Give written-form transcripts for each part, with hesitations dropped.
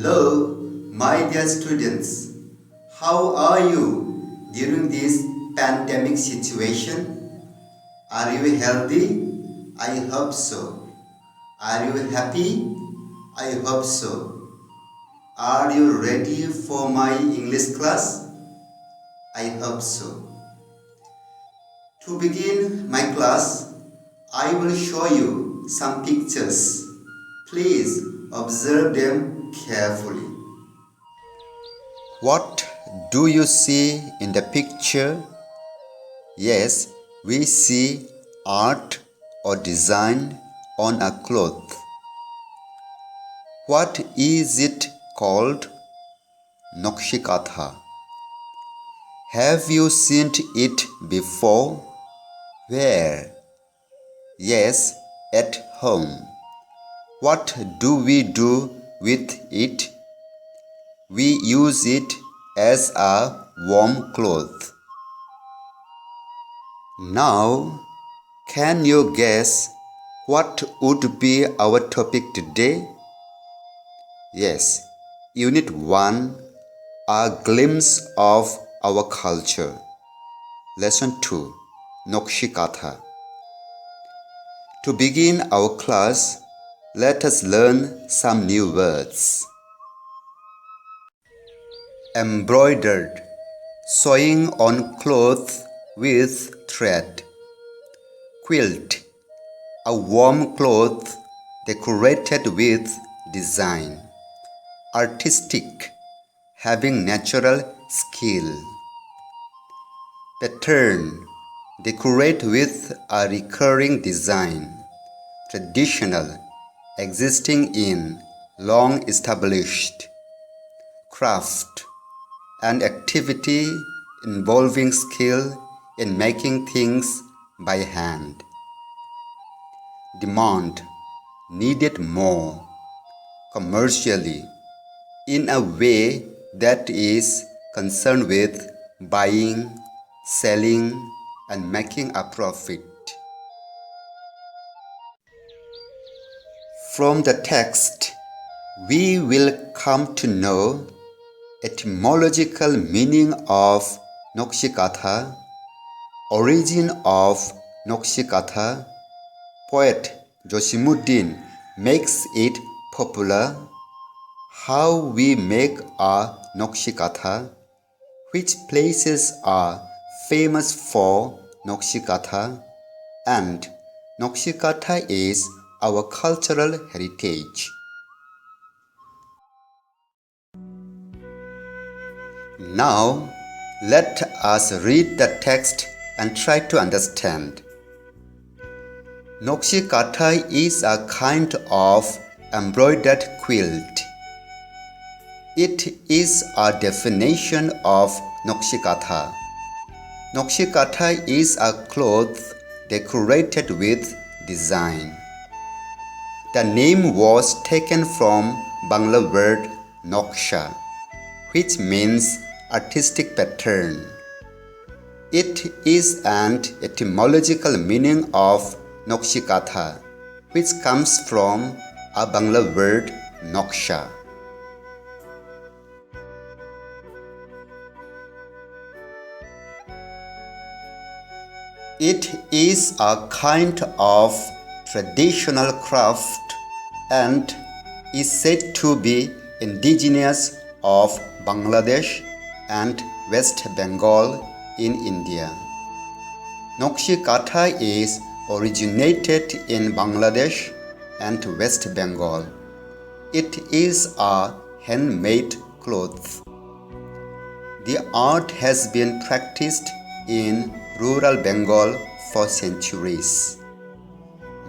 Hello, my dear students. How are you during this pandemic situation? Are you healthy? I hope so. Are you happy? I hope so. Are you ready for my English class? I hope so. To begin my class, I will show you some pictures. Please observe them carefully. What do you see in the picture? Yes, we see art or design on a cloth. What is it called? Nakshi Kantha. Have you seen it before? Where? Yes, at home. What do we do with it? We use it as a warm cloth. Now, can you guess what would be our topic today? Yes, Unit 1, a glimpse of our culture. Lesson 2, Nakshi Kantha. To begin our class, let us learn some new words. Embroidered, sewing on cloth with thread. Quilt, a warm cloth decorated with design. Artistic, having natural skill. Pattern, decorate with a recurring design. Traditional, existing in, long established. Craft, an activity involving skill in making things by hand. Demand, needed more. Commercially, in a way that is concerned with buying, selling, and making a profit. From the text, we will come to know etymological meaning of Nakshi Kantha, origin of Nakshi Kantha, poet Josimuddin makes it popular, how we make a Nakshi Kantha, which places are famous for Nakshi Kantha, and Nakshi Kantha is our cultural heritage. Now, let us read the text and try to understand. Nakshi Kantha is a kind of embroidered quilt. It is a definition of Nakshi Kantha. Nakshi Kantha is a cloth decorated with design. The name was taken from Bangla word Naksha, which means artistic pattern. It is an etymological meaning of Nakshi Kantha, which comes from a Bangla word Naksha. It is a kind of traditional craft and is said to be indigenous of Bangladesh and West Bengal in India. Nakshi Kantha is originated in Bangladesh and West Bengal. It is a handmade cloth. The art has been practiced in rural Bengal for centuries.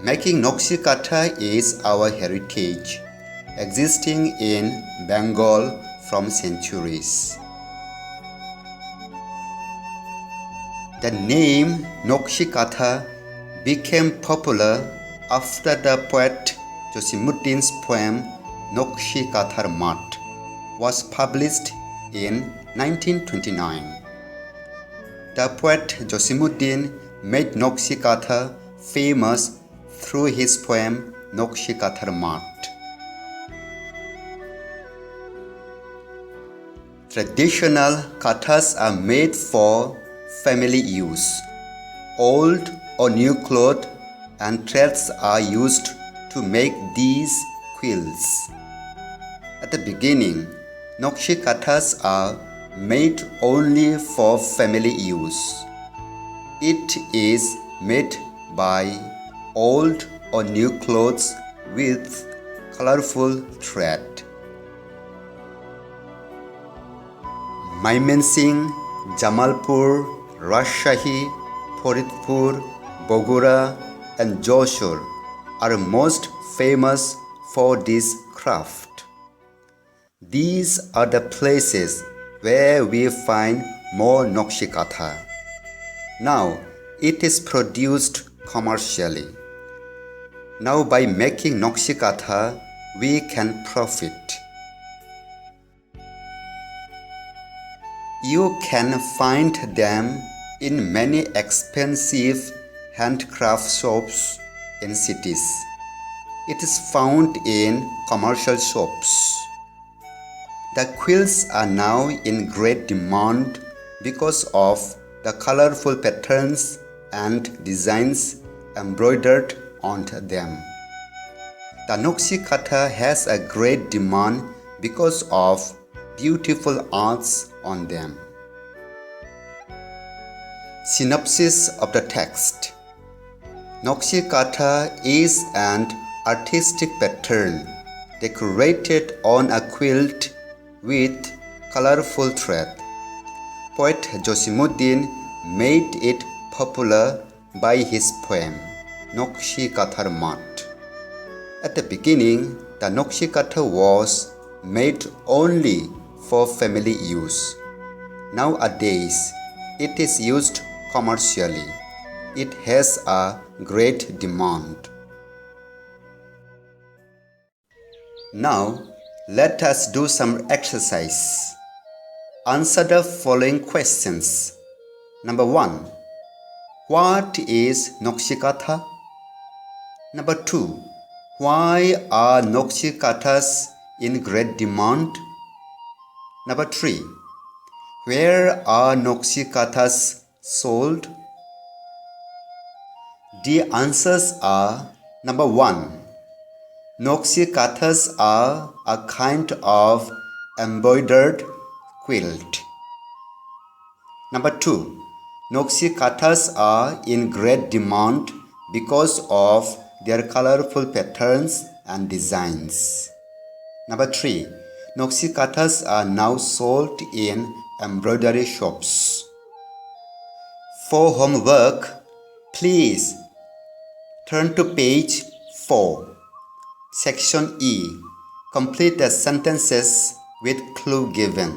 Making Nakshi Kantha is our heritage, existing in Bengal from centuries. The name Nakshi Kantha became popular after the poet Josimuddin's poem Nakshi Kantha's Mat was published in 1929. The poet Josimuddin made Nakshi Kantha famous through his poem Nakshi Kantha's Mat. Traditional kathas are made for family use. Old or new cloth and threads are used to make these quilts. At the beginning, Nakshi kathas are made only for family use. It is made by old or new clothes with colorful thread. Mymensingh, Jamalpur, Rajshahi, Faridpur, Bogura and Jashore are most famous for this craft. These are the places where we find more Nakshi katha. Now it is produced commercially. Now by making Nakshi katha, we can profit. You can find them in many expensive handcraft shops in cities. It is found in commercial shops. The quilts are now in great demand because of the colorful patterns and designs embroidered onto them. The Nakshi katha has a great demand because of beautiful arts on them. Synopsis of the text. Nakshi katha is an artistic pattern decorated on a quilt with colorful thread. Poet Josimuddin made it popular by his poem Nakshi Kathar Mat. At the beginning, the Nakshi katha was made only for family use. Nowadays, it is used commercially. It has a great demand. Now, let us do some exercise. Answer the following questions. Number 1. What is Nakshi katha? Number 2. Why are Nakshi kathas in great demand? Number 3. Where are Nakshi kathas sold? The answers are number 1. Nakshi kathas are a kind of embroidered quilt. Number 2. Nakshi kathas are in great demand because of their colorful patterns and designs. Number 3. Nakshi kathas are now sold in embroidery shops. For homework, please turn to page 4, section E. Complete the sentences with clue given.